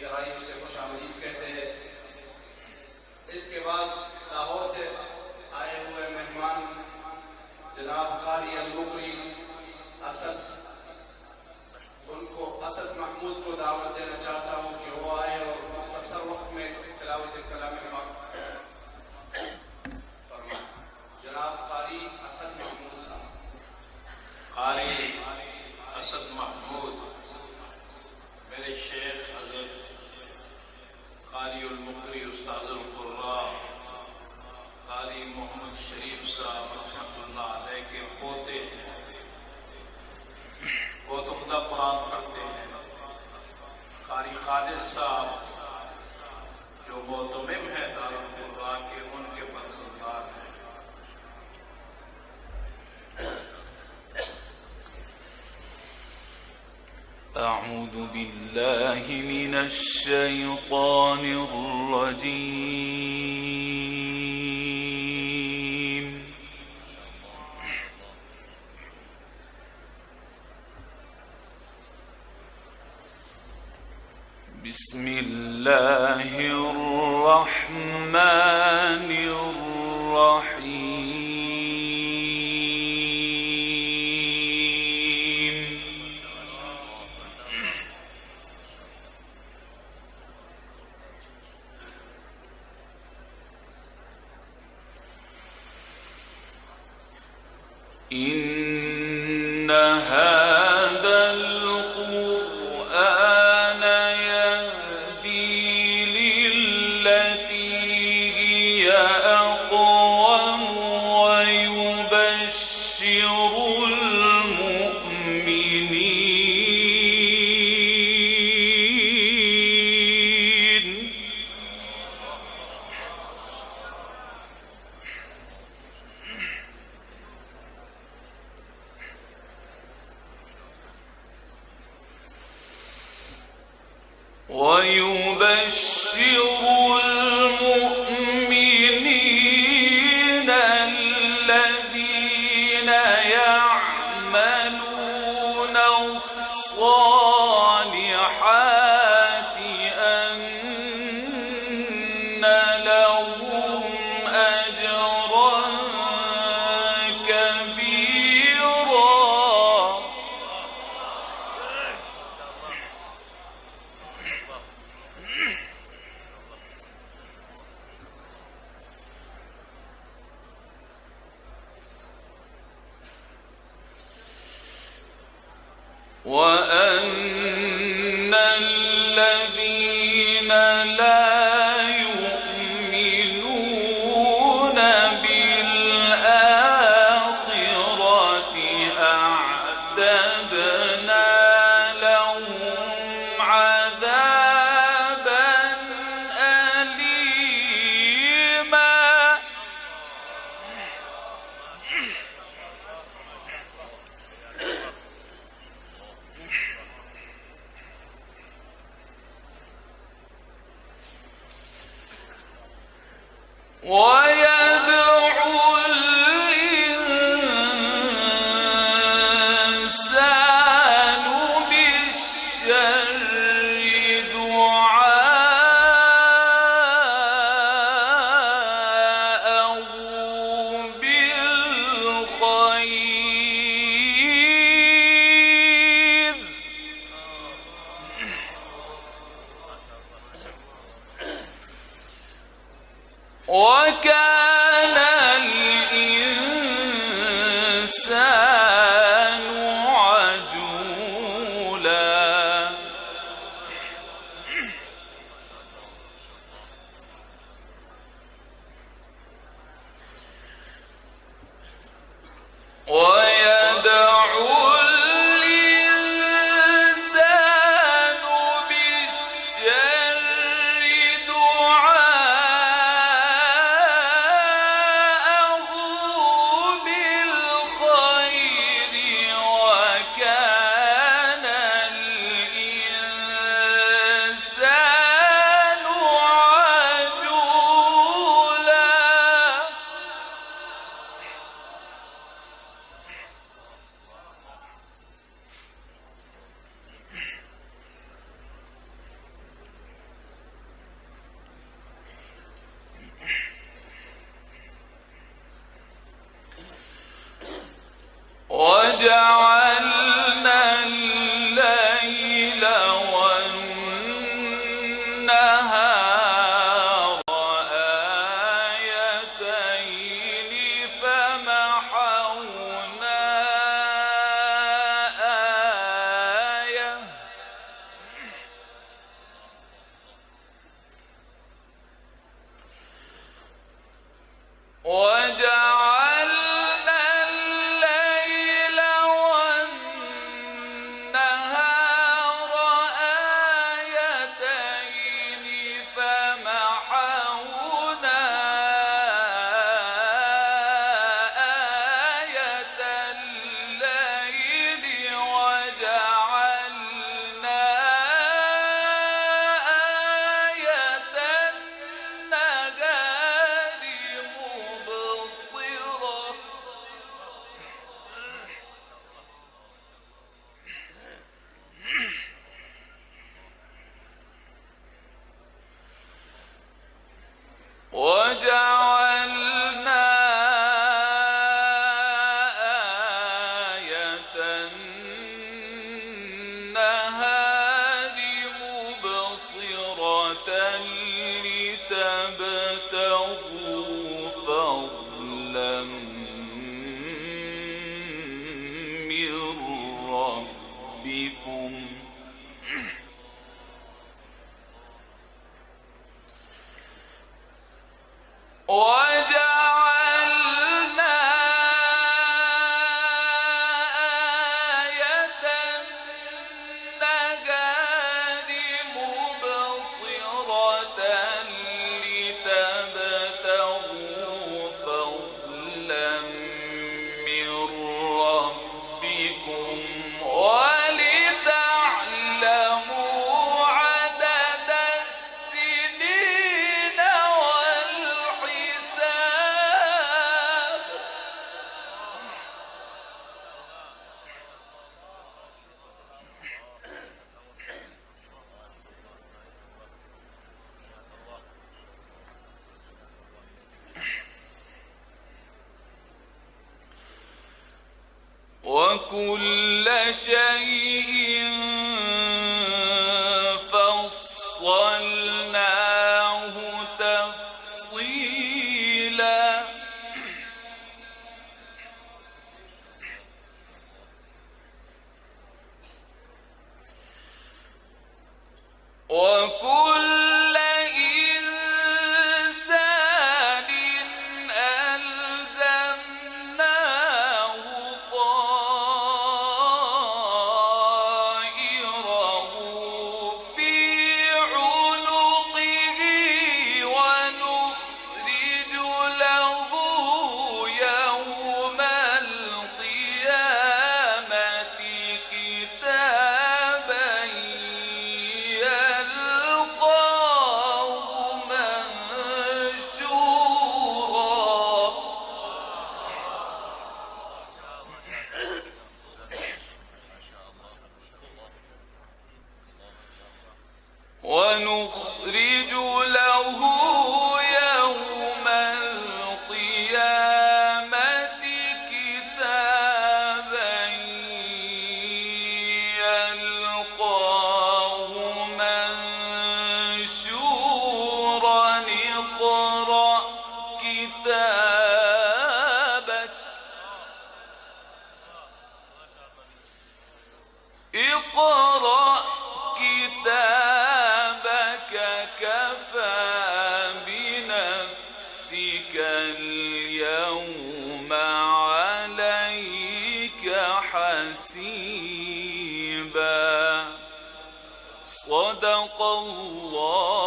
गहराइयों से खुश आमदीद कहते हैं। इसके बाद लाहौर से आए हुए मेहमान जनाब कारी अल-मुकरी असद, उनको असद महमूद को दावत देना चाहता हूँ कि वो आए और मुख्तसर वक्त में तिलावत कलाम पाक फरमाएं। जनाब कारी असद महमूद साहब। कारी असद महमूद मेरे शेख हज़रत कारी अल-मुकरी उस्ताद अल-कुर्रा कारी मोहम्मद शरीफ साहब रहमतुल्लाह अलैह के पोते हैं। बहुत उम्दा कुरान पढ़ते हैं। कारी खालिद साहब जो मोतमिम है दारुल कुर्रा के, उनके बदखुरदार हैं। أعوذ بالله من الشيطان الرجيم. بسم الله الرحمن الرحيم. إن هذا القرآن يهدي للتي هي أقوم ويبشر المؤمنين الذين يعملون الصالحات أن لهم أجرا كبيرا. وأن الذين لا يؤمنون بالآخرة أعتدنا لهم عذابا أليما. ويدعو الإنسان بالشر دعاءه بالخير. وكان الإنسان عجولا. ويدعو الإنسان بالشر دعاءه النهار آيتين فمحونا آية وجعلنا الليل والنهار آيتين فمحونا آية الليل وجعلنا آية النهار مبصرة وجعلنا آية النهار مبصرة لتبتغوا فضلا من ربكم وجعلنا آية النهار مبصرة لتبتغوا فضلا من ربكم ولتعلموا عدد السنين والحساب وكل شيء فصلناه تفصيلا وكل إنسان ألزمناه طائره في عنقه ونخرج له يوم القيامة كتابا يلقاه منشورا ونخرج له يوم القيامة كتابا يلقاه منشورا اقرأ كتابك اقرأ كتابك كفى بنفسك اليوم عليك حسيبا صدق الله